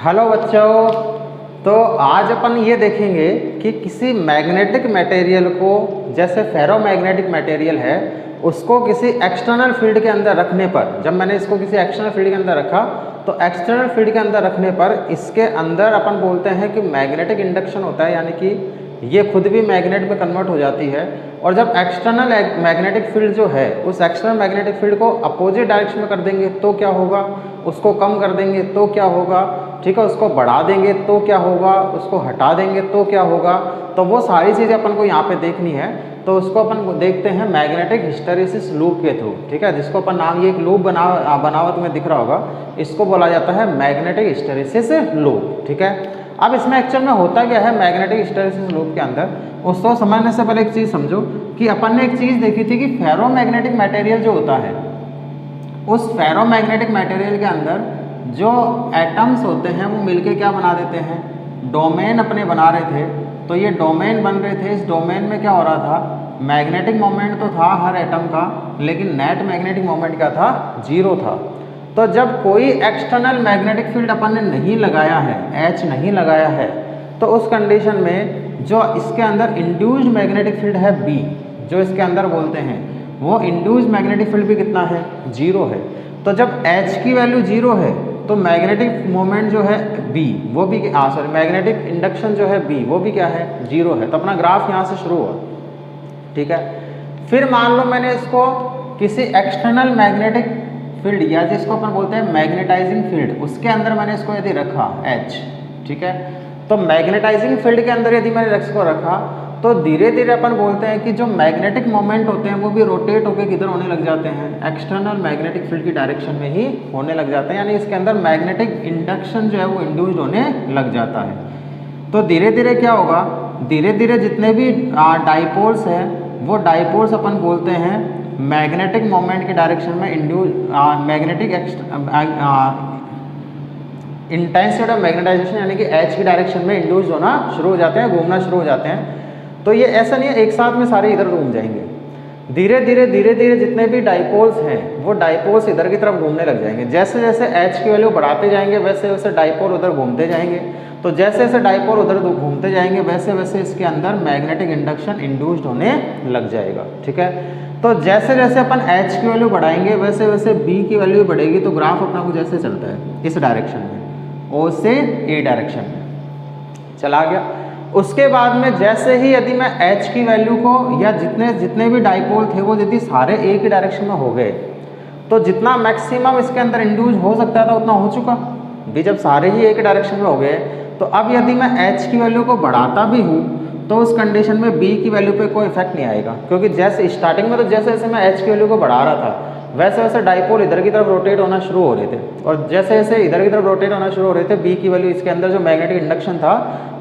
Hello बच्चों। तो आज अपन ये देखेंगे कि किसी मैग्नेटिक मटेरियल को, जैसे फेरोमैग्नेटिक मटेरियल है, उसको किसी एक्सटर्नल फील्ड के अंदर रखने पर, जब मैंने इसको किसी एक्सटर्नल फील्ड के अंदर रखा तो एक्सटर्नल फील्ड के अंदर रखने पर इसके अंदर अपन बोलते हैं कि मैग्नेटिक इंडक्शन होता है, यानी कि ये खुद भी मैग्नेट में कन्वर्ट हो जाती है। और जब एक्सटर्नल मैग्नेटिक फील्ड जो है, उस एक्सटर्नल मैग्नेटिक फील्ड को अपोजिट डायरेक्शन में कर देंगे तो क्या होगा, उसको कम कर देंगे तो क्या होगा, ठीक है, उसको बढ़ा देंगे तो क्या होगा, उसको हटा देंगे तो क्या होगा। तो वो सारी चीज़ें अपन को यहाँ पे देखनी है। तो उसको अपन देखते हैं मैग्नेटिक हिस्टैरिसीस लूप के थ्रू, ठीक है, जिसको अपन नाम, ये एक लूप बनावट में दिख रहा होगा, इसको बोला जाता है मैग्नेटिक हिस्टैरिसीस लूप, ठीक है। अब इसमें एक्चुअल में होता क्या है मैग्नेटिक हिस्टैरिसीस लूप के अंदर, उसको समझने से पहले एक चीज़ समझो कि अपन ने एक चीज़ देखी थी कि फेरोमैग्नेटिक मटेरियल जो होता है, उस फेरोमैग्नेटिक मटेरियल के अंदर जो एटम्स होते हैं वो मिलके क्या बना देते हैं, डोमेन अपने बना रहे थे। तो ये डोमेन बन रहे थे, इस डोमेन में क्या हो रहा था, मैग्नेटिक मोमेंट तो था हर एटम का, लेकिन नेट मैग्नेटिक मोमेंट क्या था, जीरो था। तो जब कोई एक्सटर्नल मैग्नेटिक फील्ड अपन ने नहीं लगाया है, एच नहीं लगाया है, तो उस कंडीशन में जो इसके अंदर इंड्यूस्ड मैग्नेटिक फील्ड है बी, जो इसके अंदर बोलते हैं, वो इंड्यूस्ड मैग्नेटिक फील्ड भी कितना है, जीरो है। तो जब एच की वैल्यू जीरो है तो मैग्नेटिक मोमेंट जो है बी वो भी मैग्नेटिक इंडक्शन जो है बी वो भी क्या है, जीरो है। तो अपना ग्राफ यहाँ से शुरू हुआ, ठीक है। फिर मान लो मैंने इसको किसी एक्सटर्नल मैग्नेटिक फील्ड, या जिसको अपन बोलते हैं मैग्नेटाइजिंग फील्ड, उसके अंदर मैंने इसको यदि रखा एच, ठीक है। तो मैग्नेटाइजिंग फील्ड के अंदर यदि मैंने इसको रखा तो धीरे धीरे अपन बोलते हैं कि जो मैग्नेटिक मोमेंट होते हैं वो भी रोटेट होकर किधर होने लग जाते हैं, एक्सटर्नल मैग्नेटिक फील्ड की डायरेक्शन में ही होने लग जाते हैं, यानी इसके अंदर मैग्नेटिक इंडक्शन जो है वो इंड्यूस्ड होने लग जाता है। तो धीरे धीरे क्या होगा, धीरे धीरे जितने भी डाइपोल्स हैं वो डाइपोल्स अपन बोलते हैं मैग्नेटिक मोमेंट के डायरेक्शन में induce, magnetic intensity of magnetization यानी कि एच की डायरेक्शन में इंड्यूस होना शुरू हो जाते हैं, घूमना शुरू हो जाते हैं। तो ये ऐसा नहीं है एक साथ में सारे इधर घूम जाएंगे, धीरे धीरे जितने भी डाइपोल्स हैं वो डाइपोल्स इधर की तरफ घूमने लग जाएंगे। जैसे जैसे एच की वैल्यू बढ़ाते जाएंगे वैसे वैसे डाइपोल उधर घूमते जाएंगे। तो जैसे जैसे डाइपोल उधर घूमते जाएंगे वैसे वैसे इसके अंदर मैग्नेटिक इंडक्शन इंड्यूस्ड होने लग जाएगा, ठीक है। तो जैसे जैसे अपन एच की वैल्यू बढ़ाएंगे वैसे वैसे बी की वैल्यू बढ़ेगी। तो ग्राफ अपना कुछ ऐसे चलता है, इस डायरेक्शन में, ओ से ए डायरेक्शन में चला गया। उसके बाद में जैसे ही यदि मैं एच की वैल्यू को, या जितने भी डाइपोल थे वो यदि सारे ए की डायरेक्शन में हो गए, तो जितना मैक्सिमम इसके अंदर इंड्यूस हो सकता था उतना हो चुका भी। जब सारे ही ए के डायरेक्शन में हो गए तो अब यदि मैं एच की वैल्यू को बढ़ाता भी हूँ तो उस कंडीशन में बी की वैल्यू पे कोई इफेक्ट नहीं आएगा, क्योंकि जैसे स्टार्टिंग में तो जैसे जैसे मैं एच की वैल्यू को बढ़ा रहा था वैसे वैसे डाइपोल इधर की तरफ रोटेट होना शुरू हो रहे थे, और जैसे जैसे इधर की तरफ रोटेट होना शुरू हो रहे थे बी की वैल्यू, इसके अंदर जो मैग्नेटिक इंडक्शन था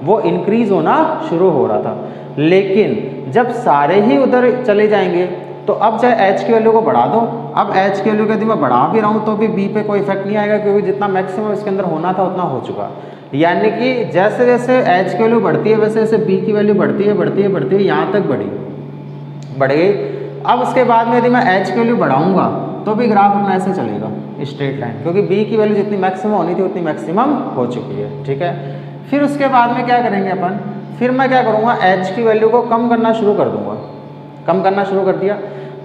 वो इंक्रीज होना शुरू हो रहा था। लेकिन जब सारे ही उधर चले जाएंगे तो अब चाहे एच की वैल्यू को बढ़ा दो, अब एच की वैल्यू यदि मैं बढ़ा भी रहा हूँ तो भी बी पे कोई इफेक्ट नहीं आएगा, क्योंकि जितना मैक्सिमम इसके अंदर होना था उतना हो चुका। यानी कि जैसे जैसे एच की वैल्यू बढ़ती है वैसे वैसे बी की वैल्यू बढ़ती है, यहाँ तक बढ़ गई। अब उसके बाद में यदि मैं एच की वैल्यू बढ़ाऊंगा तो भी ग्राफ अपना ऐसे चलेगा स्ट्रेट लाइन, क्योंकि बी की वैल्यू जितनी मैक्सिमम होनी थी उतनी मैक्सिमम हो चुकी है, ठीक है। फिर उसके बाद में क्या करेंगे अपन, फिर मैं क्या करूँगा, एच की वैल्यू को कम करना शुरू कर दूंगा। कम करना शुरू कर दिया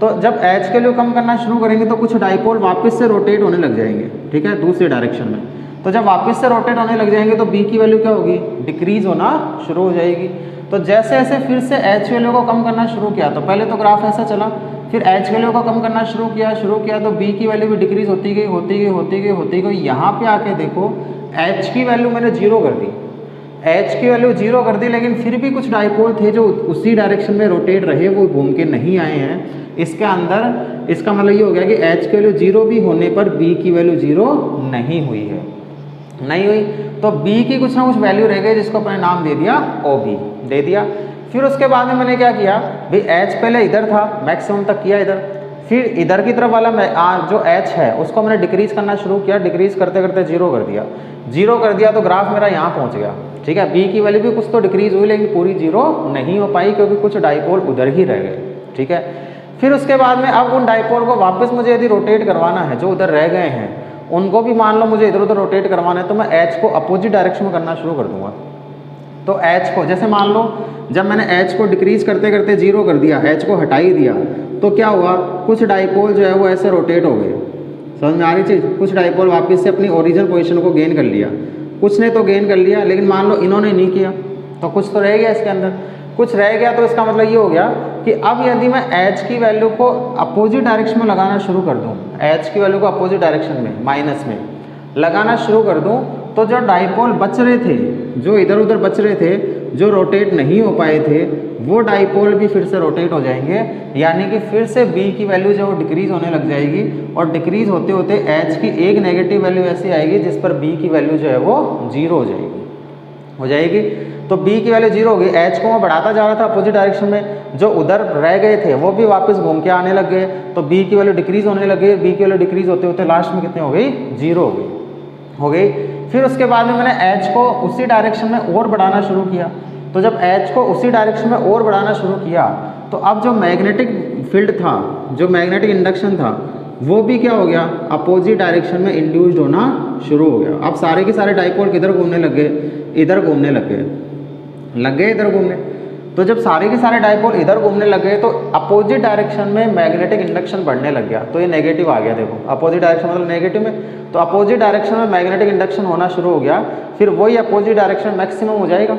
तो जब एच की वैल्यू कम करना शुरू करेंगे तो कुछ डाइपोल वापस से रोटेट होने लग जाएंगे, ठीक है, दूसरी डायरेक्शन में। तो जब वापस से रोटेट होने लग जाएंगे तो बी की वैल्यू क्या होगी, डिक्रीज होना शुरू हो जाएगी। तो जैसे जैसे फिर से एच वैल्यू को कम करना शुरू किया, तो पहले तो ग्राफ ऐसा चला, फिर एच वैल्यू को कम करना शुरू किया तो बी की वैल्यू भी डिक्रीज होती गई। यहाँ पे आके देखो एच की वैल्यू मैंने जीरो कर दी, एच की वैल्यू जीरो कर दी, लेकिन फिर भी कुछ डाइपोल थे जो उसी डायरेक्शन में रोटेट रहे, वो घूम के नहीं आए हैं इसके अंदर। इसका मतलब ये हो गया कि एच की वैल्यू जीरो भी होने पर बी की वैल्यू जीरो नहीं हुई है, नहीं हुई। तो बी की कुछ ना कुछ वैल्यू रह गई जिसको अपने नाम दे दिया ओ बी दे दिया। फिर उसके बाद में मैंने क्या किया भाई, एच पहले इधर था, मैक्सिमम तक किया इधर, फिर इधर की तरफ वाला जो एच है उसको मैंने डिक्रीज करना शुरू किया, डिक्रीज करते करते जीरो कर दिया तो ग्राफ मेरा यहाँ पहुँच गया, ठीक है। बी की वैल्यू भी कुछ तो डिक्रीज हुई लेकिन पूरी जीरो नहीं हो पाई, क्योंकि कुछ डाइपोल उधर ही रह गए, ठीक है। फिर उसके बाद में अब उन डाइपोल को वापस मुझे यदि रोटेट करवाना है जो उधर रह गए हैं, उनको भी मान लो मुझे इधर उधर रोटेट करवाना है, तो मैं एच को अपोजिट डायरेक्शन में करना शुरू कर दूंगा। तो एच को जैसे मान लो जब मैंने एच को डिक्रीज करते करते 0 कर दिया, एच को हटा ही दिया, तो क्या हुआ, कुछ डाइपोल जो है वो ऐसे रोटेट हो गए। समझ में आ रही चीज़? कुछ डाइपोल वापस से अपनी ओरिजिनल पोजीशन को गेन कर लिया, कुछ ने तो गेन कर लिया, लेकिन मान लो इन्होंने नहीं किया, तो कुछ तो रह गया इसके अंदर, कुछ रह गया। तो इसका मतलब ये हो गया कि अब यदि मैं एच की वैल्यू को अपोजिट डायरेक्शन में लगाना शुरू कर दूँ, एच की वैल्यू को अपोजिट डायरेक्शन में माइनस में लगाना शुरू कर दूँ, तो जो डाइपोल बच रहे थे, जो इधर उधर बच रहे थे, जो रोटेट नहीं हो पाए थे, वो डाइपोल भी फिर से रोटेट हो जाएंगे, यानी कि फिर से बी की वैल्यू जो डिक्रीज होने लग जाएगी, और डिक्रीज होते होते एच की एक नेगेटिव वैल्यू ऐसी आएगी जिस पर बी की वैल्यू जो है वो 0 हो जाएगी। तो बी की वैल्यू 0 होगी, एच को मैं बढ़ाता जा रहा था अपोजिट डायरेक्शन में, जो उधर रह गए थे वो भी वापस घूम के आने लग गए, तो बी की वैल्यू डिक्रीज होने लग गई। बी की वैल्यू डिक्रीज होते होते लास्ट में कितनी हो गई, 0 हो गई। फिर उसके बाद में मैंने एच को उसी डायरेक्शन में और बढ़ाना शुरू किया, तो जब एच को उसी डायरेक्शन में और बढ़ाना शुरू किया, तो अब जो मैग्नेटिक फील्ड था, जो मैग्नेटिक इंडक्शन था, वो भी क्या हो गया, अपोजिट डायरेक्शन में इंड्यूस्ड होना शुरू हो गया। अब सारे के सारे डाइपोल किधर घूमने लग गए, इधर घूमने लग गए इधर घूमने। तो जब सारे के सारे डाइपोल इधर घूमने लग गए, तो अपोजिट डायरेक्शन में मैग्नेटिक इंडक्शन बढ़ने लग गया। तो ये नेगेटिव आ गया, देखो अपोजिट डायरेक्शन मतलब नेगेटिव में, तो अपोजिट डायरेक्शन में मैग्नेटिक इंडक्शन होना शुरू हो गया। फिर वही अपोजिट डायरेक्शन मैक्सिमम हो जाएगा,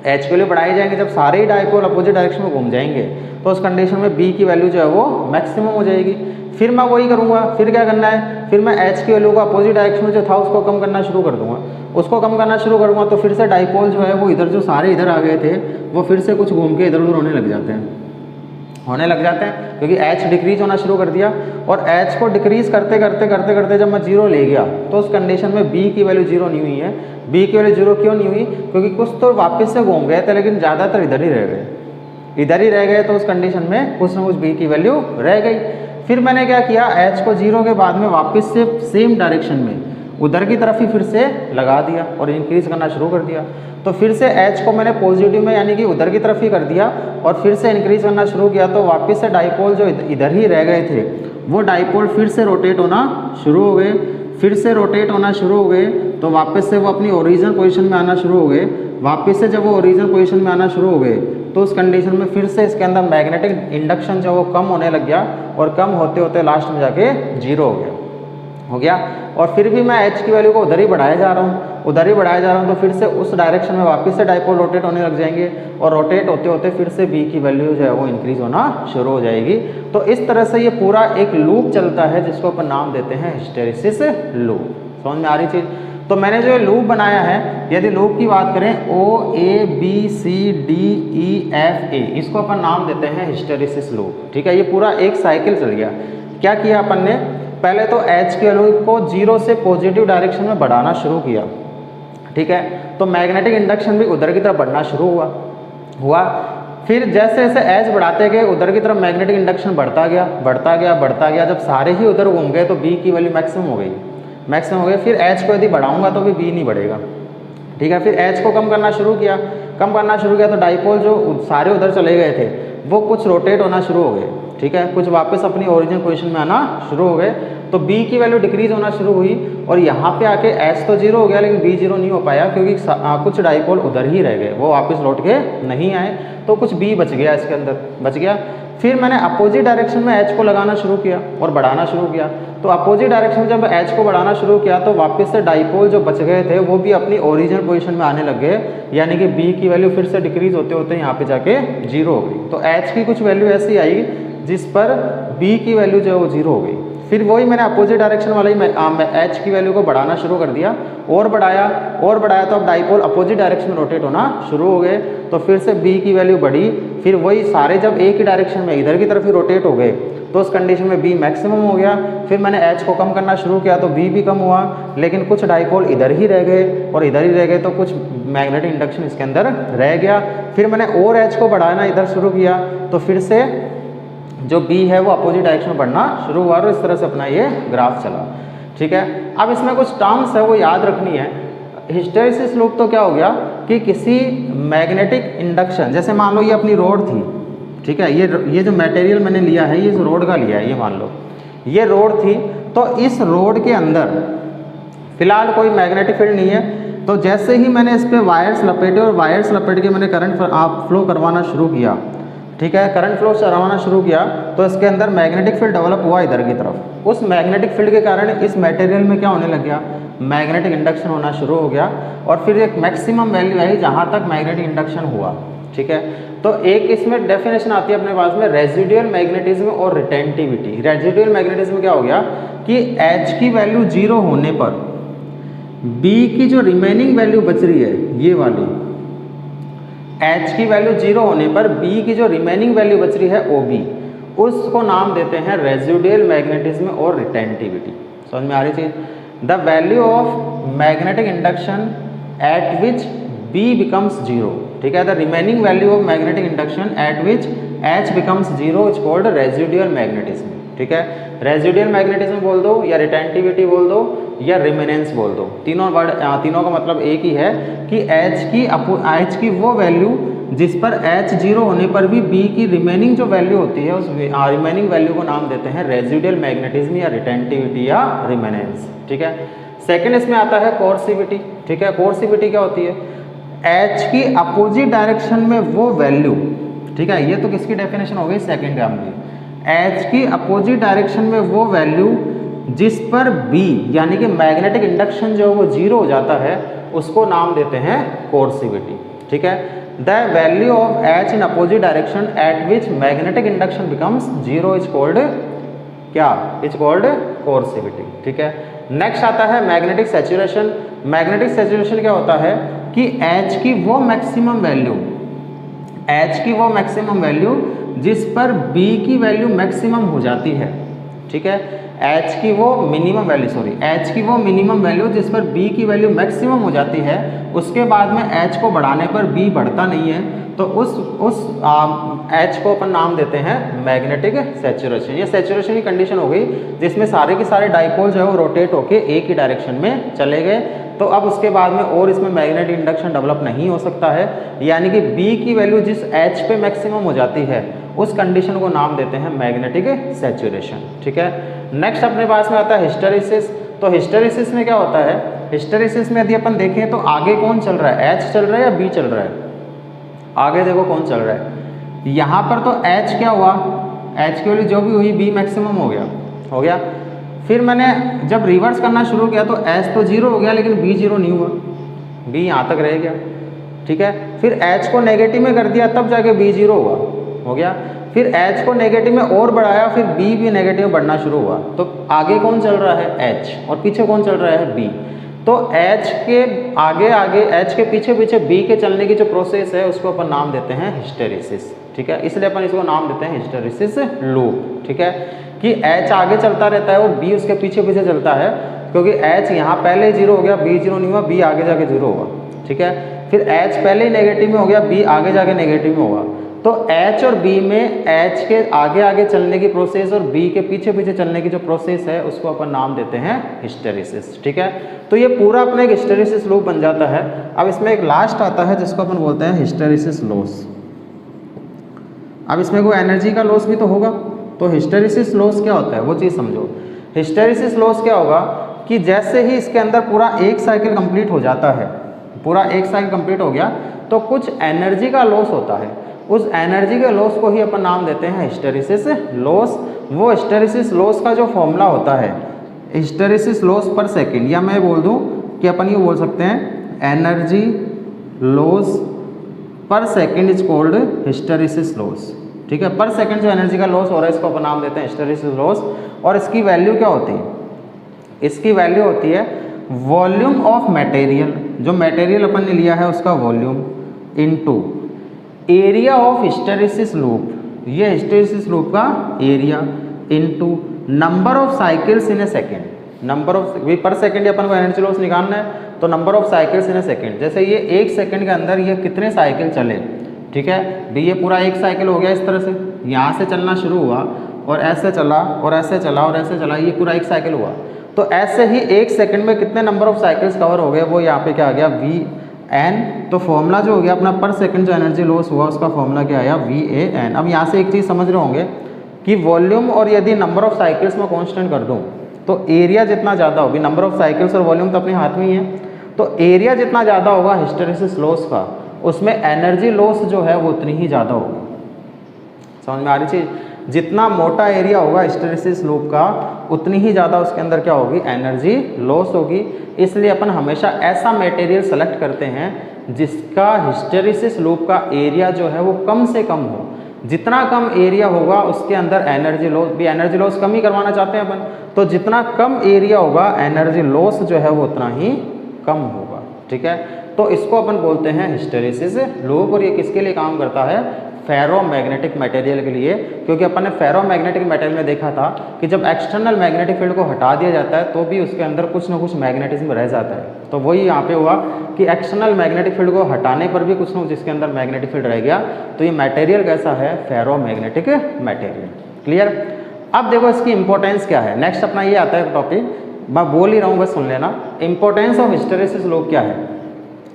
एच के लिए बढ़ाए जाएंगे। जब सारे ही डाइपोल अपोजिट डायरेक्शन में घूम जाएंगे, तो उस कंडीशन में बी की वैल्यू जो है वो मैक्सिमम हो जाएगी। फिर मैं वही करूँगा, फिर क्या करना है, फिर मैं एच की वैल्यू को अपोजिट डायरेक्शन में जो था उसको कम करना शुरू कर दूंगा। उसको कम करना शुरू करूँगा तो फिर से डाइपोल जो है वो इधर, जो सारे इधर आ गए थे, वो फिर से कुछ घूम के इधर उधर होने लग जाते हैं, क्योंकि एच डिक्रीज होना शुरू कर दिया। और एच को डिक्रीज करते करते जब मैं 0 ले गया, तो उस कंडीशन में बी की वैल्यू 0 नहीं हुई है। बी की वैल्यू 0 क्यों नहीं हुई, क्योंकि कुछ तो वापस से घूम गए थे, लेकिन ज़्यादातर इधर ही रह गए, तो उस कंडीशन में कुछ ना कुछ बी की वैल्यू रह गई। फिर मैंने क्या किया, एच को 0 के बाद में वापस से सेम डायरेक्शन में उधर की तरफ ही फिर से लगा दिया और इंक्रीज करना शुरू कर दिया। तो फिर से एच को मैंने पॉजिटिव में यानी कि उधर की तरफ ही कर दिया और फिर से इंक्रीज करना शुरू किया। तो वापस से डाइपोल जो इधर ही रह गए थे, वो डाइपोल फिर से रोटेट होना शुरू हो गए, तो वापस से वो अपनी ओरिजिनल पोजीशन में आना शुरू हो गए। वापस से जब वो ओरिजिनल पोजीशन में आना शुरू हो गए, तो उस कंडीशन में फिर से इसके अंदर मैग्नेटिक इंडक्शन जो वो कम होने लग गया, और कम होते होते लास्ट में जाके 0 हो गया। और फिर भी मैं एच की वैल्यू को उधर ही बढ़ाया जा रहा हूँ, तो फिर से उस डायरेक्शन में वापस से डाइपोल रोटेट होने लग जाएंगे, और रोटेट होते होते फिर से बी की वैल्यू जो है वो इंक्रीज होना शुरू हो जाएगी। तो इस तरह से ये पूरा एक लूप चलता है, जिसको अपन नाम देते हैं हिस्टेरिसिस लूप। समझ में आ रही चीज़? तो मैंने जो लूप बनाया है, यदि लूप की बात करें O A B C D E F A, इसको अपन नाम देते हैं हिस्टेरिसिस लूप। ठीक है, ये पूरा एक साइकिल चल गया। क्या किया अपन ने, पहले तो एच की वैल्यू को 0 से पॉजिटिव डायरेक्शन में बढ़ाना शुरू किया। ठीक है, तो मैग्नेटिक इंडक्शन भी उधर की तरफ बढ़ना शुरू हुआ। फिर जैसे जैसे एच बढ़ाते गए, उधर की तरफ मैग्नेटिक इंडक्शन बढ़ता गया। जब सारे ही उधर घूम गए, तो बी की वैल्यू मैक्सिमम हो गई। फिर एच को यदि बढ़ाऊंगा तो भी बी नहीं बढ़ेगा। ठीक है, फिर एच को कम करना शुरू किया, तो डाइपोल जो सारे उधर चले गए थे, वो कुछ रोटेट होना शुरू हो गए। ठीक है, कुछ वापस अपनी ओरिजिनल पोजीशन में आना शुरू हो गए, तो बी की वैल्यू डिक्रीज होना शुरू हुई, और यहाँ पे आके एच तो 0 हो गया, लेकिन बी 0 नहीं हो पाया, क्योंकि कुछ डाइपोल उधर ही रह गए, वो वापस लौट के नहीं आए, तो कुछ बी बच गया, इसके अंदर बच गया। फिर मैंने अपोजिट डायरेक्शन में एच को लगाना शुरू किया और बढ़ाना शुरू किया। तो अपोजिट डायरेक्शन में जब एच को बढ़ाना शुरू किया, तो वापस से डाइपोल जो बच गए थे, वो भी अपनी ओरिजिनल पोजीशन में आने लग गए, यानी कि बी की वैल्यू फिर से डिक्रीज होते होते यहाँ पे जाके 0 हो गई। तो एच की कुछ वैल्यू ऐसी आई जिस पर बी की वैल्यू जो है वो 0 हो गई। फिर वही मैंने अपोजिट डायरेक्शन वाला ही एच की वैल्यू को बढ़ाना शुरू कर दिया, और बढ़ाया, तो अब डाइपोल अपोजिट डायरेक्शन में रोटेट होना शुरू हो गए, तो फिर से बी की वैल्यू बढ़ी। फिर वही सारे जब एक ही डायरेक्शन में इधर की तरफ ही रोटेट हो गए, तो उस कंडीशन में बी मैक्सिमम हो गया। फिर मैंने एच को कम करना शुरू किया, तो बी भी कम हुआ, लेकिन कुछ डाइपोल इधर ही रह गए, तो कुछ मैग्नेटिक इंडक्शन इसके अंदर रह गया। फिर मैंने और एच को बढ़ाना इधर शुरू किया, तो फिर से जो बी है वो अपोजिट डायरेक्शन में बढ़ना शुरू हुआ, और इस तरह से अपना ये ग्राफ चला। ठीक है, अब इसमें कुछ टर्म्स है वो याद रखनी है। हिस्टेरिसिस लूप तो क्या हो गया कि किसी मैग्नेटिक इंडक्शन, जैसे मान लो ये अपनी रोड थी। ठीक है, ये जो मटेरियल मैंने लिया है, ये रोड का लिया है, ये मान लो ये रोड थी। तो इस रोड के अंदर फिलहाल कोई मैग्नेटिक फील्ड नहीं है, तो जैसे ही मैंने इस पर वायर्स लपेटे और वायर्स लपेट के मैंने करंट फ्लो करवाना शुरू किया, ठीक है, करंट फ्लो करवाना शुरू किया, तो इसके अंदर मैग्नेटिक फील्ड डेवलप हुआ इधर की तरफ। उस मैग्नेटिक फील्ड के कारण इस मटेरियल में क्या होने लग गया, मैग्नेटिक इंडक्शन होना शुरू हो गया, और फिर एक मैक्सिमम वैल्यू आई जहाँ तक मैग्नेटिक इंडक्शन हुआ, ठीक है। तो एक इसमें डेफिनेशन आती है अपने पास में रेजिडुअल मैग्नेटिज्म और रिटेंटिविटी। रेजिडुअल मैग्नेटिज्म क्या हो गया कि H की वैल्यू 0 होने पर B की जो रिमेनिंग वैल्यू बच रही है, ये वाली H की वैल्यू 0 होने पर B की जो रिमेनिंग वैल्यू बच रही है OB, उसको नाम देते हैं रेजिडुअल मैग्नेटिज्म और रिटेंटिविटी। समझ में आ रही चीज? The value of magnetic induction eight which B becomes 0, ठीक है, the remaining value of magnetic induction eight which H becomes 0 is called residual magnetism, ठीक है। रेजिडुअल मैग्नेटिज्म बोल दो या रिटेंटिविटी बोल दो या रिमेनेंस बोल दो, तीनों वर्ड तीनों का मतलब एक ही है कि H की वो वैल्यू जिस पर H 0 होने पर भी B की रिमेनिंग जो वैल्यू होती है, उस रिमेनिंग वैल्यू को नाम देते हैं रेजिडुअल मैग्नेटिज्म या रिटेंटिविटी या रिमेनेंस, ठीक है। सेकंड इसमें आता है कोर्सिविटी, ठीक है। कोर्सिविटी क्या होती है, H की अपोजिट डायरेक्शन में वो वैल्यू, ठीक है, ये तो किसकी डेफिनेशन हो गई, सेकंड टर्म की। H की अपोजिट डायरेक्शन में वो वैल्यू जिस पर B यानी कि मैग्नेटिक इंडक्शन जो वो 0 हो जाता है, उसको नाम देते हैं कोर्सिविटी, ठीक है। The value of H in opposite direction at which magnetic induction becomes 0 is called क्या, इज कॉल्ड कोर्सिविटी, ठीक है। नेक्स्ट आता है मैग्नेटिक सैचुरेशन। मैग्नेटिक सैचुरेशन क्या होता है कि H की वो मैक्सिमम वैल्यू जिस पर B की वैल्यू मैक्सिमम हो जाती है, ठीक है। H की वो मिनिमम वैल्यू जिस पर B की वैल्यू मैक्सिमम हो जाती है, उसके बाद में H को बढ़ाने पर B बढ़ता नहीं है, तो उस H को अपन नाम देते हैं मैग्नेटिक सैचुरेशन। ये सैचुरेशन की कंडीशन हो गई जिसमें सारे के सारे डाइपोल जो है वो रोटेट होके एक ही डायरेक्शन में चले गए। तो अब उसके बाद में और इसमें मैग्नेटिक इंडक्शन डेवलप नहीं हो सकता है, यानी कि B की वैल्यू जिस H पे मैक्सिमम हो जाती है, उस कंडीशन को नाम देते हैं मैग्नेटिक सैचुरेशन, ठीक है। नेक्स्ट अपने पास में आता है हिस्टेरिसिस। तो हिस्टेरिसिस में क्या होता है, हिस्टेरिसिस में यदि अपन देखें तो आगे कौन चल रहा है, H चल रहा है या B चल रहा है, आगे देखो कौन चल रहा है। यहाँ पर तो H क्या हुआ, H की वैल्यू जो भी हुई B मैक्सिमम हो गया। फिर मैंने जब रिवर्स करना शुरू किया तो H तो 0 हो गया लेकिन B 0 नहीं हुआ, B यहाँ तक रह गया, ठीक है। फिर H को नेगेटिव में कर दिया तब जाके B 0 हो गया। फिर H को नेगेटिव में और बढ़ाया, फिर B भी नेगेटिव में बढ़ना शुरू हुआ। तो आगे कौन चल रहा है, H, और पीछे कौन चल रहा है, B। तो H के आगे H के पीछे B के चलने की जो प्रोसेस है उसको अपन नाम देते हैं हिस्टेरिसिस, ठीक है। इसलिए अपन इसको नाम देते हैं हिस्टेरिसिस लूप, ठीक है, कि H आगे चलता रहता है और B उसके पीछे चलता है, क्योंकि H यहाँ पहले 0 हो गया, B 0 नहीं हुआ, B आगे जाके 0 होगा, ठीक है। फिर H पहले ही नेगेटिव में हो गया, B आगे जाके नेगेटिव में होगा। तो H और B में H के आगे चलने की प्रोसेस और B के पीछे चलने की जो प्रोसेस है उसको अपन नाम देते हैं हिस्टेरिसिस, ठीक है। तो ये पूरा अपना एक हिस्टेरिसिस लूप बन जाता है। अब इसमें एक लास्ट आता है जिसको अपन बोलते हैं हिस्टेरिसिस लॉस। अब इसमें कोई एनर्जी का लॉस भी तो होगा, तो हिस्टेरिसिस लॉस क्या होता है वो चीज़ समझो। हिस्टेरिसिस लॉस क्या होगा कि जैसे ही इसके अंदर पूरा एक साइकिल कंप्लीट हो जाता है, पूरा एक साइकिल कंप्लीट हो गया तो कुछ एनर्जी का लॉस होता है, उस एनर्जी के लॉस को ही अपन नाम देते हैं हिस्टेरिसिस लॉस। वो हिस्टेरिसिस लॉस का जो फॉर्मूला होता है हिस्टेरिसिस लॉस पर सेकंड, या मैं बोल दूं कि अपन ये बोल सकते हैं एनर्जी लॉस पर second is called hysteresis loss, ठीक है। पर सेकंड जो एनर्जी का लॉस हो रहा है इसको अपन नाम देते हैं हिस्टेरिसिस लॉस। और इसकी वैल्यू क्या होती है, इसकी वैल्यू होती है वॉल्यूम ऑफ मटेरियल, जो मटेरियल अपन ने लिया है उसका volume, into area of hysteresis loop, ये हिस्टेरिसिस लूप का area, into number of cycles in A second. Number of पर सेकेंड अपन को एनर्जी लॉस निकालना है तो number of cycles in A second, जैसे ये एक सेकेंड के अंदर ये कितने साइकिल चले, ठीक है। भी ये पूरा एक साइकिल हो गया, इस तरह से यहाँ से चलना शुरू हुआ और ऐसे चला और ऐसे चला और ऐसे चला, ये पूरा एक साइकिल हुआ। तो ऐसे ही एक सेकंड में कितने नंबर ऑफ साइकिल्स कवर हो गए, वो यहाँ पे क्या आ गया VN। तो फॉर्मूला जो हो गया अपना पर सेकंड जो एनर्जी लॉस हुआ उसका फॉर्मूला क्या आया VAN। अब यहाँ से एक चीज़ समझ रहे होंगे कि वॉल्यूम और यदि नंबर ऑफ साइकिल्स में कांस्टेंट कर दूँ तो एरिया जितना ज़्यादा होगी, नंबर ऑफ साइकिल्स और वॉल्यूम तो अपने हाथ में ही है, तो एरिया जितना ज़्यादा होगा हिस्टैरिसीस लॉस का, उसमें एनर्जी लॉस जो है वो उतनी ही ज़्यादा होगी। समझ में आ रही चीज़? जितना मोटा एरिया होगा हिस्टैरिसीस लूप का, उतनी ही ज़्यादा उसके अंदर क्या होगी, एनर्जी लॉस होगी। इसलिए अपन हमेशा ऐसा मटेरियल सेलेक्ट करते हैं जिसका हिस्टैरिसीस लूप का एरिया जो है वो कम से कम हो। जितना कम एरिया होगा उसके अंदर एनर्जी लॉस भी, एनर्जी लॉस कम ही करवाना चाहते हैं अपन, तो जितना कम एरिया होगा एनर्जी लॉस जो है वो उतना ही कम होगा। ठीक है, तो इसको अपन बोलते हैं हिस्टैरिसीस लूप। और ये किसके लिए काम करता है, फेरोमैग्नेटिक मटेरियल के लिए, क्योंकि अपन ने फेरोमैग्नेटिक मटेरियल में देखा था कि जब एक्सटर्नल मैग्नेटिक फील्ड को हटा दिया जाता है तो भी उसके अंदर कुछ ना कुछ मैग्नेटिज्म रह जाता है। तो वही यहाँ पे हुआ कि एक्सटर्नल मैग्नेटिक फील्ड को हटाने पर भी कुछ ना कुछ इसके अंदर मैग्नेटिक फील्ड रह गया। तो ये मटेरियल कैसा है, फेरोमैग्नेटिक मटेरियल। क्लियर? अब देखो इसकी इंपॉर्टेंस क्या है। नेक्स्ट अपना ये आता है टॉपिक, मैं बोल ही रहा हूँ बस सुन लेना। इंपॉर्टेंस ऑफ हिस्टैरिसीस लूप क्या है,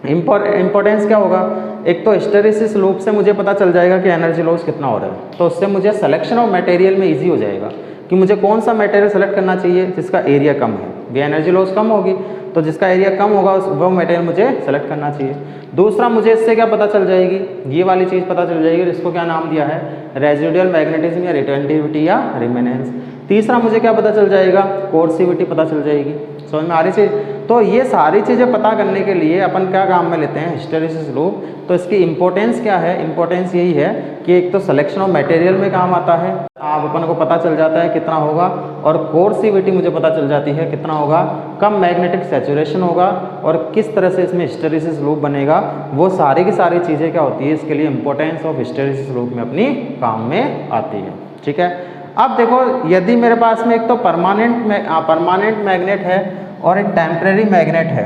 इंपॉर्टेंस क्या होगा। एक तो हिस्टैरिसीस लूप से मुझे पता चल जाएगा कि एनर्जी लॉस कितना हो रहा है, तो उससे मुझे सिलेक्शन ऑफ मटेरियल में इजी हो जाएगा कि मुझे कौन सा मटेरियल सेलेक्ट करना चाहिए जिसका एरिया कम है। भी एनर्जी लॉस कम होगी तो जिसका एरिया कम होगा वो मटेरियल मुझे सेलेक्ट करना चाहिए। दूसरा मुझे इससे क्या पता चल जाएगी, ये वाली चीज़ पता चल जाएगी जिसको क्या नाम दिया है, रेजिडुअल मैग्नेटिज्म या रिटेंटिविटी या रिमेनेंस। तीसरा मुझे क्या पता चल जाएगा, कोर्सिविटी पता चल जाएगी। समझ में आ रही चीज़? तो ये सारी चीज़ें पता करने के लिए अपन क्या काम में लेते हैं, हिस्टैरिसीस लूप। तो इसकी इंपॉर्टेंस क्या है, इंपॉर्टेंस यही है कि एक तो सिलेक्शन ऑफ मटेरियल में काम आता है, आप अपन को पता चल जाता है कितना होगा, और कोर्सिविटी मुझे पता चल जाती है कितना होगा, कम मैग्नेटिक सैचुरेशन होगा, और किस तरह से इसमें हिस्टैरिसीस लूप बनेगा। वो सारी की सारी चीज़ें क्या होती है, इसके लिए इंपॉर्टेंस ऑफ हिस्टैरिसीस लूप में अपनी काम में आती है। ठीक है, अब देखो यदि मेरे पास में एक तो परमानेंट मैग्नेट है और एक टेम्परेरी मैग्नेट है,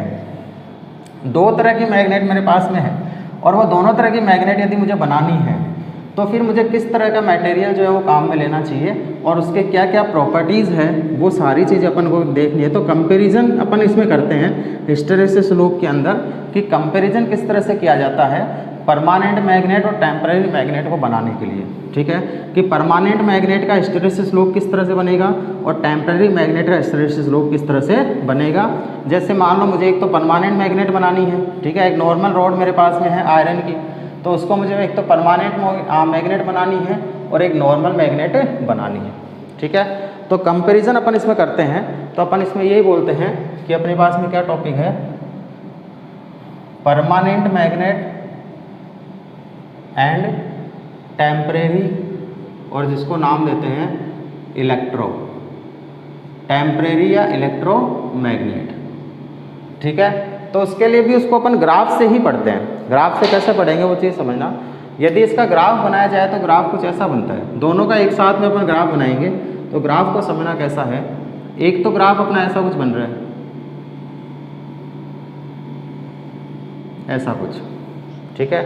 दो तरह की मैग्नेट मेरे पास में है, और वो दोनों तरह की मैग्नेट यदि मुझे बनानी है तो फिर मुझे किस तरह का मटेरियल जो है वो काम में लेना चाहिए और उसके क्या क्या प्रॉपर्टीज़ हैं, वो सारी चीज़ें अपन को देखनी है। तो कंपैरिजन अपन इसमें करते हैं हिस्टैरिसीस लूप के अंदर कि कंपैरिजन किस तरह से किया जाता है परमानेंट मैग्नेट और टेम्परेरी मैग्नेट को बनाने के लिए। ठीक है, कि परमानेंट मैग्नेट का हिस्टैरिसीस लूप किस तरह से बनेगा और टेम्परेरी मैग्नेट का हिस्टैरिसीस लूप किस तरह से बनेगा। जैसे मान लो मुझे एक तो परमानेंट मैग्नेट बनानी है, ठीक है, एक नॉर्मल रॉड मेरे पास में है आयरन की, तो उसको मुझे एक तो परमानेंट मैग्नेट बनानी है और एक नॉर्मल मैग्नेट बनानी है। ठीक है, तो कंपैरिजन अपन इसमें करते हैं, तो अपन इसमें यही बोलते हैं कि अपने पास में क्या टॉपिक है, परमानेंट मैग्नेट एंड टेम्परेरी, और जिसको नाम देते हैं इलेक्ट्रो टेम्परेरी या इलेक्ट्रोमैग्नेट। ठीक है, तो उसके लिए भी उसको अपन ग्राफ से ही पढ़ते हैं। ग्राफ से कैसे पढ़ेंगे वो चीज़ समझना। यदि इसका ग्राफ बनाया जाए तो ग्राफ कुछ ऐसा बनता है, दोनों का एक साथ में अपन ग्राफ बनाएंगे तो ग्राफ को समझना कैसा है। एक तो ग्राफ अपना ऐसा कुछ बन रहा है, ऐसा कुछ, ठीक है,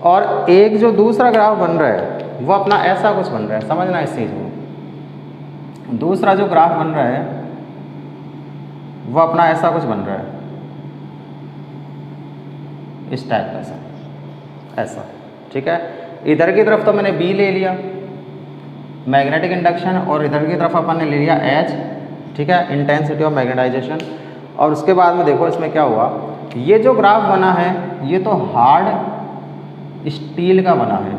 और एक जो दूसरा ग्राफ बन रहा है वो अपना ऐसा कुछ बन रहा है, समझना इस चीज़ को। दूसरा जो ग्राफ बन रहा है वो अपना ऐसा कुछ बन रहा है, इस टाइप का ऐसा। ठीक है, इधर की तरफ तो मैंने B ले लिया मैग्नेटिक इंडक्शन, और इधर की तरफ अपन ने ले लिया H, ठीक है, इंटेंसिटी ऑफ मैग्नेटाइजेशन। और उसके बाद में देखो इसमें क्या हुआ, ये जो ग्राफ बना है ये तो हार्ड स्टील का बना है,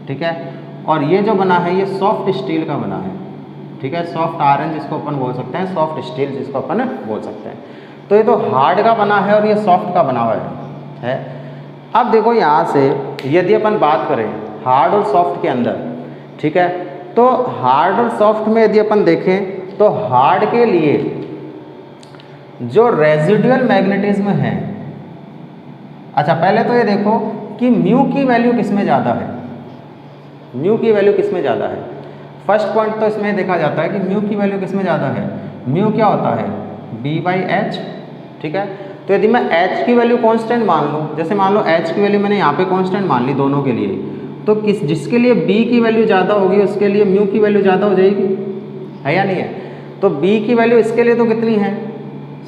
ठीक है, और ये जो बना है ये सॉफ्ट स्टील का बना है। ठीक है, सॉफ्ट आयरन जिसको अपन बोल सकते हैं, सॉफ्ट स्टील जिसको अपन बोल सकते हैं। तो ये तो हार्ड का बना है और ये सॉफ्ट का बना हुआ है। अब देखो यहाँ से यदि अपन बात करें हार्ड और सॉफ्ट के अंदर, ठीक है, तो हार्ड और सॉफ्ट में यदि अपन देखें तो हार्ड के लिए जो रेजिडुअल मैग्नेटिज्म है, अच्छा पहले तो ये देखो कि म्यू की वैल्यू किसमें ज़्यादा है, म्यू की वैल्यू किसमें ज़्यादा है। फर्स्ट पॉइंट तो इसमें देखा जाता है कि म्यू की वैल्यू किसमें ज़्यादा है। म्यू क्या होता है, B/H। ठीक है, तो यदि मैं H की वैल्यू कांस्टेंट मान लूँ, जैसे मान लो H की वैल्यू मैंने यहाँ पे कांस्टेंट मान ली दोनों के लिए, तो जिसके लिए B की वैल्यू ज़्यादा होगी उसके लिए म्यू की वैल्यू ज़्यादा हो जाएगी, है या नहीं है। तो B की वैल्यू इसके लिए तो कितनी है,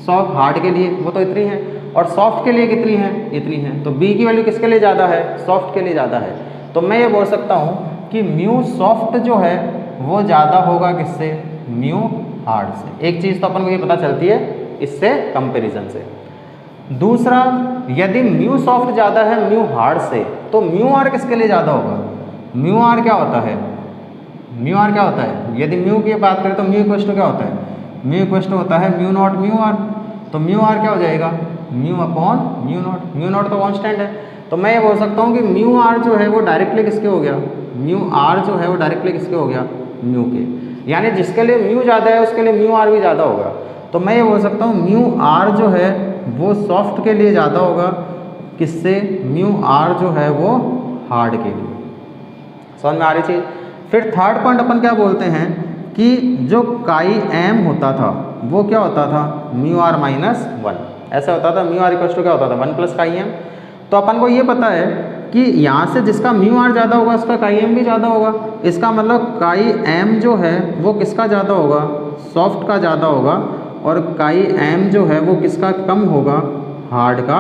सॉफ्ट हार्ड के लिए वो तो इतनी है, और सॉफ्ट के लिए कितनी है, इतनी है। तो B की वैल्यू किसके लिए ज़्यादा है, सॉफ्ट के लिए ज़्यादा है। तो मैं ये बोल सकता हूँ कि म्यू सॉफ्ट जो है वो ज़्यादा होगा किससे, म्यू हार्ड से। एक चीज़ तो अपन को ये पता चलती है इससे कंपैरिजन से। दूसरा, यदि म्यू सॉफ्ट ज़्यादा है म्यू हार्ड से, तो म्यू आर किसके लिए ज़्यादा होगा? म्यू आर क्या होता है? म्यू आर क्या होता है? यदि म्यू की बात करें तो म्यू इक्वल टू क्या होता है? म्यू इक्वल टू होता है म्यू नॉट म्यू आर। तो म्यू आर क्या हो जाएगा? Mu upon mu naught. Mu naught तो कांस्टेंट है, तो मैं ये बोल सकता हूँ कि म्यू आर जो है वो डायरेक्टली किसके हो गया? म्यू आर जो है वो डायरेक्टली किसके हो गया? म्यू के। यानी जिसके लिए म्यू ज़्यादा है उसके लिए म्यू आर भी ज़्यादा होगा। तो मैं ये बोल सकता हूँ म्यू आर जो है वो सॉफ्ट के लिए ज़्यादा होगा, किससे? म्यू आर जो है वो हार्ड के लिए। समझ में आ रही चीज़? फिर थर्ड पॉइंट अपन क्या बोलते हैं कि जो काई एम होता था वो क्या होता था? म्यू आर माइनस 1 ऐसा होता था। म्यू आर इक्वल टू क्या होता था? 1 प्लस काई एम। तो अपन को ये पता है कि यहाँ से जिसका म्यू आर ज़्यादा होगा उसका काई एम भी ज़्यादा होगा। इसका मतलब काई एम जो है वो किसका ज़्यादा होगा? सॉफ्ट का ज़्यादा होगा। और काई एम जो है वो किसका कम होगा? हार्ड का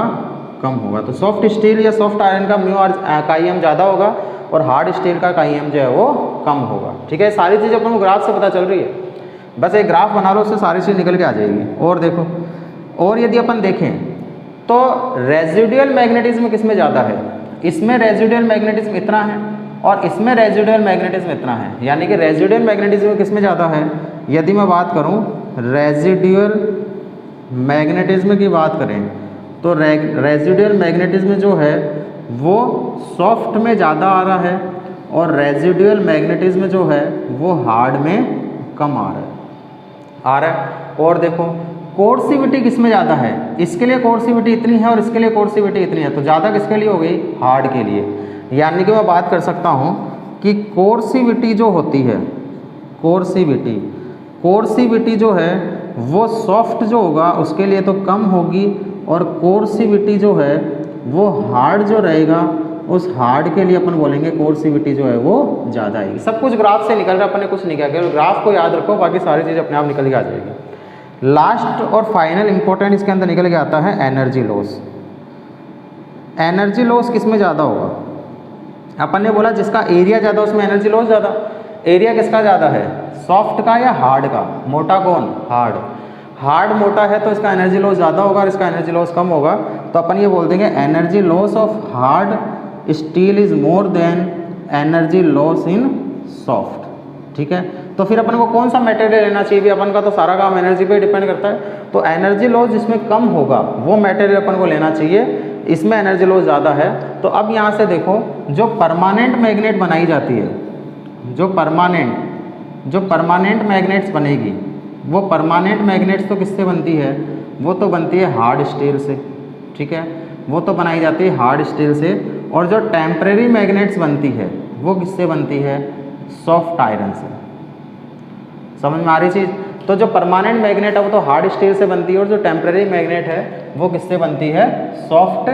कम होगा। तो सॉफ्ट स्टील या सॉफ्ट आयरन का म्यू आर काई एम ज़्यादा होगा और हार्ड स्टील का काई एम जो है वो कम होगा। ठीक है, सारी चीज़ अपन को ग्राफ से पता चल रही है। बस एक ग्राफ बना लो, उससे सारी चीज़ निकल के आ जाएगी। और देखो, और यदि अपन देखें तो रेजिडुअल मैग्नेटिज्म किस में ज़्यादा है? इसमें रेजिडुअल मैग्नेटिज्म इतना है और इसमें रेजिडुअल मैग्नेटिज्म इतना है। यानी कि रेजिडुअल मैग्नेटिज्म किस में ज़्यादा है? यदि मैं बात करूँ रेजिडुअल मैग्नेटिज्म की बात करें तो रेजिडुअल मैग्नेटिज्म जो है वो सॉफ्ट में ज़्यादा आ रहा है और रेजिडुअल मैग्नेटिज्म जो है वो हार्ड में कम आ रहा है। और देखो कोर्सिविटी किस में ज़्यादा है? इसके लिए कोर्सिविटी इतनी है और इसके लिए कोर्सिविटी इतनी है, तो ज़्यादा किसके लिए हो गई? हार्ड के लिए। यानी कि मैं बात कर सकता हूँ कि कोर्सिविटी जो होती है, कोर्सिविटी जो है वो सॉफ्ट जो होगा उसके लिए तो कम होगी और कोर्सिविटी जो है वो हार्ड जो रहेगा उस हार्ड के लिए अपन बोलेंगे कोर्सिविटी जो है वो ज़्यादा आएगी। सब कुछ ग्राफ से निकल रहा है, अपन ने कुछ नहीं किया। ग्राफ को याद रखो, बाकी सारी चीज़ अपने आप निकल के आ जाएगी। लास्ट और फाइनल इंपॉर्टेंट इसके अंदर निकल के आता है एनर्जी लॉस। एनर्जी लॉस किस में ज़्यादा होगा? अपन ने बोला जिसका एरिया ज़्यादा उसमें एनर्जी लॉस ज़्यादा। एरिया किसका ज़्यादा है? सॉफ्ट का या हार्ड का? मोटा कौन? हार्ड। हार्ड मोटा है तो इसका एनर्जी लॉस ज़्यादा होगा और इसका एनर्जी लॉस कम होगा। तो अपन ये बोल देंगे energy loss of hard steel is more than energy loss in soft. ठीक है, तो फिर अपन को कौन सा मटेरियल लेना चाहिए? भी अपन का तो सारा काम एनर्जी पे डिपेंड करता है। तो एनर्जी लॉस जिसमें कम होगा वो मटेरियल अपन को लेना चाहिए, इसमें एनर्जी लॉस ज़्यादा है। तो अब यहाँ से देखो, जो परमानेंट मैग्नेट बनाई जाती है, जो परमानेंट मैग्नेट्स बनेगी, वो परमानेंट मैग्नेट्स तो किससे बनती है? वो तो बनती है हार्ड स्टील से। ठीक है, वो तो बनाई जाती है हार्ड स्टील से। और जो टेम्परेरी मैग्नेट्स बनती है वो किससे बनती है? सॉफ्ट आयरन से। समझ में आ रही चीज़? तो जो परमानेंट मैग्नेट है वो तो हार्ड स्टील से बनती है और जो टेम्परेरी मैग्नेट है वो किससे बनती है? सॉफ्ट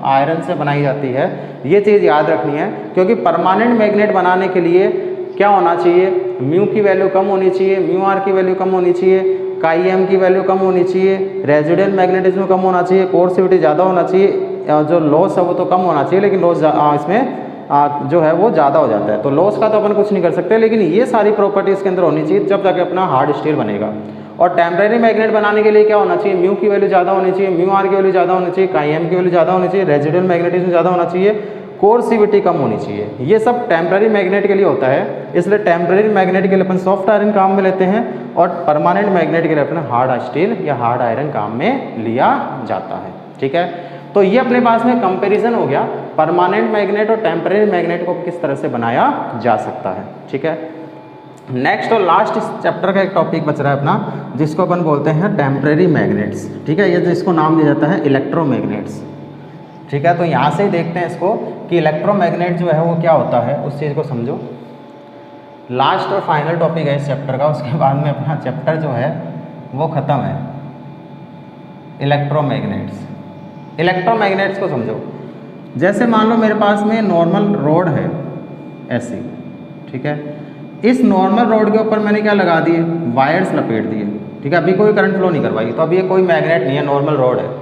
आयरन से बनाई जाती है। ये चीज़ याद रखनी है, क्योंकि परमानेंट मैग्नेट बनाने के लिए क्या होना चाहिए? म्यू की वैल्यू कम होनी चाहिए, म्यू आर की वैल्यू कम होनी चाहिए, काई एम की वैल्यू कम होनी चाहिए, रेजिडुअल मैग्नेटिज्म कम होना चाहिए, कोर्सिविटी ज़्यादा होना चाहिए, जो लॉस है वो तो कम होना चाहिए, लेकिन लॉस इसमें जो है वो ज़्यादा हो जाता है। तो लॉस का तो अपन कुछ नहीं कर सकते, लेकिन ये सारी प्रॉपर्टी इसके अंदर होनी चाहिए जब जाके अपना हार्ड स्टील बनेगा। और टेम्परेरी मैग्नेट बनाने के लिए क्या होना चाहिए? म्यू की वैल्यू ज़्यादा होनी चाहिए, म्यू आर की वैल्यू ज़्यादा होनी चाहिए, काई एम की वैल्यू ज़्यादा होनी चाहिए, रेजिडुअल मैग्नेटिज्म ज़्यादा होना चाहिए, कोर्सिविटी कम होनी चाहिए। ये सब टेम्परेरी मैग्नेट के लिए होता है, इसलिए टेम्परेरी मैग्नेट के लिए अपन सॉफ्ट आयरन काम में लेते हैं और परमानेंट मैग्नेट के लिए अपन हार्ड स्टील या हार्ड आयरन काम में लिया जाता है। ठीक है, तो ये अपने पास में कंपैरिजन हो गया परमानेंट मैग्नेट और टेम्परेरी मैग्नेट को किस तरह से बनाया जा सकता है। ठीक है, नेक्स्ट और लास्ट इस चैप्टर का एक टॉपिक बच रहा है अपना, जिसको अपन बोलते हैं टेम्परेरी मैग्नेट्स। ठीक है, ये जिसको नाम दिया जाता है इलेक्ट्रोमैग्नेट्स। ठीक है, तो यहाँ से ही देखते हैं इसको कि इलेक्ट्रोमैग्नेट जो है वो क्या होता है, उस चीज़ को समझो। लास्ट और फाइनल टॉपिक है इस चैप्टर का, उसके बाद में अपना चैप्टर जो है वो ख़त्म है। इलेक्ट्रोमैग्नेट्स, इलेक्ट्रोमैग्नेट्स को समझो। जैसे मान लो मेरे पास में नॉर्मल रोड है ऐसी, ठीक है, इस नॉर्मल रोड के ऊपर मैंने क्या लगा दिए? वायर्स लपेट दिए। ठीक है, अभी कोई करंट फ्लो नहीं करवाई, तो अभी ये कोई मैग्नेट नहीं है, नॉर्मल रोड है।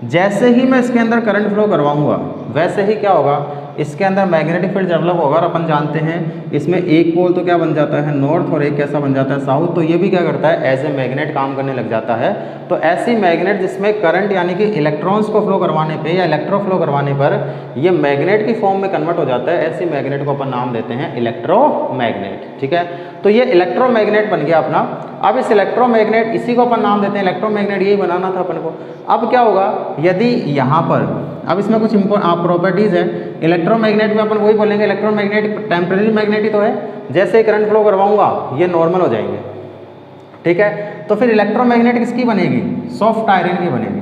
जैसे ही मैं इसके अंदर करंट फ्लो करवाऊंगा वैसे ही क्या होगा? इसके अंदर मैग्नेटिक फील्ड डेवलप होगा और अपन जानते हैं इसमें एक पोल तो क्या बन जाता है नॉर्थ और एक कैसा बन जाता है साउथ, तो ये भी क्या करता है एज ए मैग्नेट काम करने लग जाता है। तो ऐसी मैग्नेट जिसमें करंट यानी कि इलेक्ट्रॉन्स को फ्लो करवाने पे या इलेक्ट्रो फ्लो करवाने पर ये मैग्नेट की फॉर्म में कन्वर्ट हो जाता है, ऐसी मैग्नेट को अपन नाम देते हैं इलेक्ट्रोमैग्नेट। ठीक है, तो ये इलेक्ट्रोमैग्नेट बन गया अपना। अब इस इलेक्ट्रोमैग्नेट इसी को अपन नाम देते हैं इलेक्ट्रोमैग्नेट, यही बनाना था अपन को। अब क्या होगा यदि यहाँ पर, अब इसमें कुछ प्रॉपर्टीज़ है इलेक्ट्रोमैग्नेट में, अपन वही बोलेंगे इलेक्ट्रोमैग्नेट टेम्परेरी मैग्नेट ही तो है, जैसे ही करंट फ्लो करवाऊंगा ये नॉर्मल हो जाएंगे। ठीक है, तो फिर इलेक्ट्रोमैग्नेट किसकी बनेगी, सॉफ्ट आयरन की बनेगी,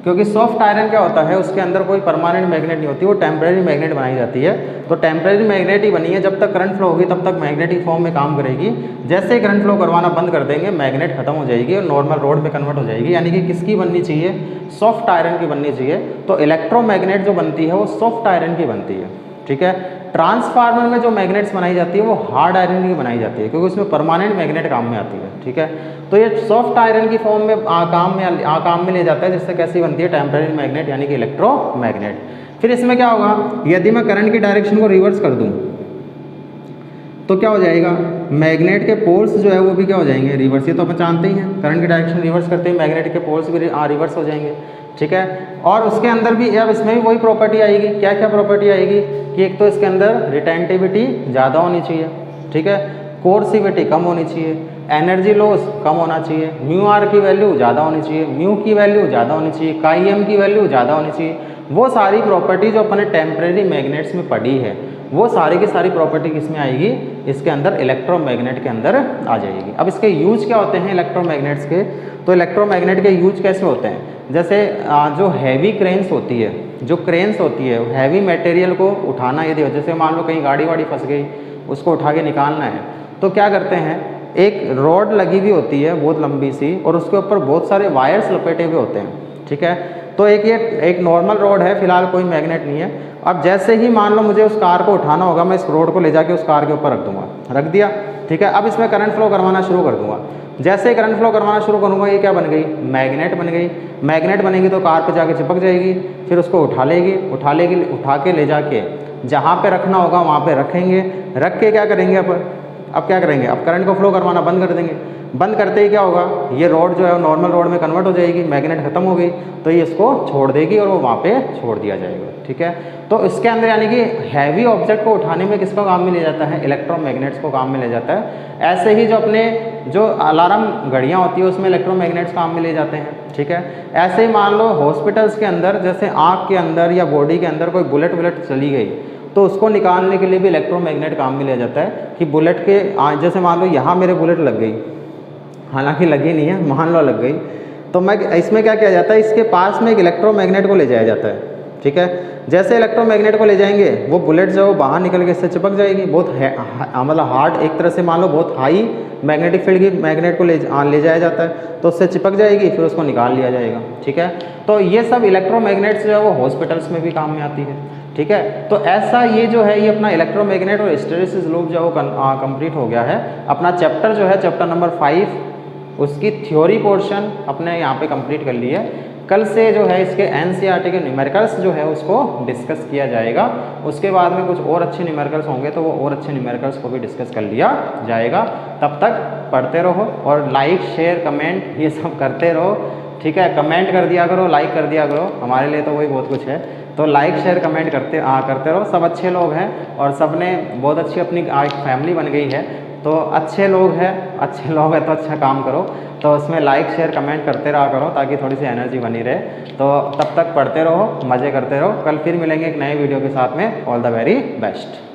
क्योंकि सॉफ्ट आयरन क्या होता है उसके अंदर कोई परमानेंट मैग्नेट नहीं होती, वो टेम्परेरी मैग्नेट बनाई जाती है। तो टेम्परेरी मैग्नेट ही बनी है, जब तक करंट फ्लो होगी तब तक मैग्नेटिक फॉर्म में काम करेगी, जैसे ही करंट फ्लो करवाना बंद कर देंगे मैग्नेट खत्म हो जाएगी और नॉर्मल रोड में कन्वर्ट हो जाएगी। यानी कि किसकी बननी चाहिए, सॉफ्ट आयरन की बननी चाहिए। तो इलेक्ट्रोमैग्नेट जो बनती है वो सॉफ्ट आयरन की बनती है। ठीक है, ट्रांसफार्मर में जो मैग्नेट्स बनाई जाती है वो हार्ड आयरन की बनाई जाती है, क्योंकि उसमें परमानेंट मैग्नेट काम में आती है। ठीक है, तो ये सॉफ्ट आयरन की फॉर्म में काम में ले जाता है, जिससे कैसी बनती है टेम्परेरी मैग्नेट यानी कि इलेक्ट्रोमैग्नेट। फिर इसमें क्या होगा, यदि मैं करंट की डायरेक्शन को रिवर्स कर दूं तो क्या हो जाएगा, मैग्नेट के पोल्स जो है वो भी क्या हो जाएंगे, रिवर्स। ये तो अपन जानते ही हैं, करंट की डायरेक्शन रिवर्स करते ही मैग्नेट के पोल्स भी रिवर्स हो जाएंगे। ठीक है, और उसके अंदर भी अब इसमें भी वही प्रॉपर्टी आएगी, क्या क्या प्रॉपर्टी आएगी कि एक तो इसके अंदर रिटेंटिविटी ज़्यादा होनी चाहिए। ठीक है, कोर्सिविटी कम होनी चाहिए, एनर्जी लॉस कम होना चाहिए, म्यू आर की वैल्यू ज़्यादा होनी चाहिए, म्यू की वैल्यू ज़्यादा होनी चाहिए, काई एम की वैल्यू ज़्यादा होनी चाहिए। वो सारी प्रॉपर्टी जो अपने टेम्परेरी मैग्नेट्स में पड़ी है वो सारी की सारी प्रॉपर्टी किसमें आएगी, इसके अंदर इलेक्ट्रोमैग्नेट के अंदर आ जाएगी। अब इसके यूज क्या होते हैं इलेक्ट्रोमैग्नेट्स के, तो इलेक्ट्रोमैग्नेट के यूज कैसे होते हैं, जैसे जो हैवी क्रेन्स होती है, जो क्रेन्स होती है हैवी मटेरियल को उठाना, यदि जैसे मान लो कहीं गाड़ी वाड़ी फंस गई उसको उठा के निकालना है, तो क्या करते हैं एक रॉड लगी हुई होती है बहुत लंबी सी और उसके ऊपर बहुत सारे वायर्स लपेटे हुए होते हैं। ठीक है, तो एक नॉर्मल रॉड है, फिलहाल कोई मैग्नेट नहीं है। अब जैसे ही मान लो मुझे उस कार को उठाना होगा, मैं इस रॉड को ले जाके उस कार के ऊपर रख दूंगा, रख दिया। ठीक है, अब इसमें करंट फ्लो करवाना शुरू कर दूंगा, जैसे ही करंट फ्लो करवाना शुरू करूँगा ये क्या बन गई, मैग्नेट बन गई। मैग्नेट बनेगी तो कार पे जाके चिपक जाएगी, फिर उसको उठा लेगी, उठा के ले जाके जहाँ पे रखना होगा वहाँ पे रखेंगे, रख के क्या करेंगे अब क्या करेंगे, अब करंट को फ्लो करवाना बंद कर देंगे। बंद करते ही क्या होगा, ये रॉड जो है वो नॉर्मल रॉड में कन्वर्ट हो जाएगी, मैग्नेट खत्म हो गई तो ये इसको छोड़ देगी और वो वहाँ पे छोड़ दिया जाएगा। ठीक है, तो इसके अंदर यानी कि हैवी ऑब्जेक्ट को उठाने में किसका काम में ले जाता है, इलेक्ट्रोमैग्नेट्स को काम में ले जाता है। ऐसे ही जो अपने जो अलार्म घड़ियाँ होती है उसमें इलेक्ट्रोमैग्नेट्स काम में ले जाते हैं। ठीक है, ऐसे ही मान लो हॉस्पिटल्स के अंदर जैसे आँख के अंदर या बॉडी के अंदर कोई बुलेट चली गई तो उसको निकालने के लिए भी इलेक्ट्रोमैग्नेट काम में लिया जाता है कि बुलेट के जैसे मान लो यहाँ मेरे बुलेट लग गई, हालांकि लगी नहीं है, मान लो लग गई, तो मैं इसमें क्या किया जाता है, इसके पास में एक इलेक्ट्रोमैग्नेट को ले जाया जाता है। ठीक है, जैसे इलेक्ट्रोमैग्नेट को ले जाएंगे वो बुलेट जो है वो बाहर निकल के इससे चिपक जाएगी, बहुत मतलब हार्ड, एक तरह से मान लो बहुत हाई मैग्नेटिक फील्ड की मैग्नेट को ले जाया जाता है, तो उससे चिपक जाएगी, फिर उसको निकाल लिया जाएगा। ठीक है, तो ये सब इलेक्ट्रोमैग्नेट्स जो है वो हॉस्पिटल्स में भी काम में आती है। ठीक है, तो ऐसा ये जो है ये अपना इलेक्ट्रोमैग्नेट और हिस्टैरिसीस लूप जो है वो कंप्लीट हो गया है। अपना चैप्टर जो है चैप्टर नंबर 5 उसकी थ्योरी पोर्शन अपने यहाँ पे कंप्लीट कर ली है। कल से जो है इसके एनसीईआरटी के न्यूमेरिकल्स जो है उसको डिस्कस किया जाएगा, उसके बाद में कुछ और अच्छे न्यूमेरिकल्स होंगे तो वो और अच्छे न्यूमेरिकल्स को भी डिस्कस कर लिया जाएगा। तब तक पढ़ते रहो और लाइक शेयर कमेंट ये सब करते रहो। ठीक है, कमेंट कर दिया करो, लाइक कर दिया करो, हमारे लिए तो वही बहुत कुछ है। तो लाइक शेयर कमेंट करते रहो। सब अच्छे लोग हैं और सब ने बहुत अच्छी अपनी एक फैमिली बन गई है, तो अच्छे लोग हैं तो अच्छा काम करो, तो उसमें लाइक शेयर कमेंट करते रहा करो ताकि थोड़ी सी एनर्जी बनी रहे। तो तब तक पढ़ते रहो, मज़े करते रहो। कल फिर मिलेंगे एक नए वीडियो के साथ में। All the very best.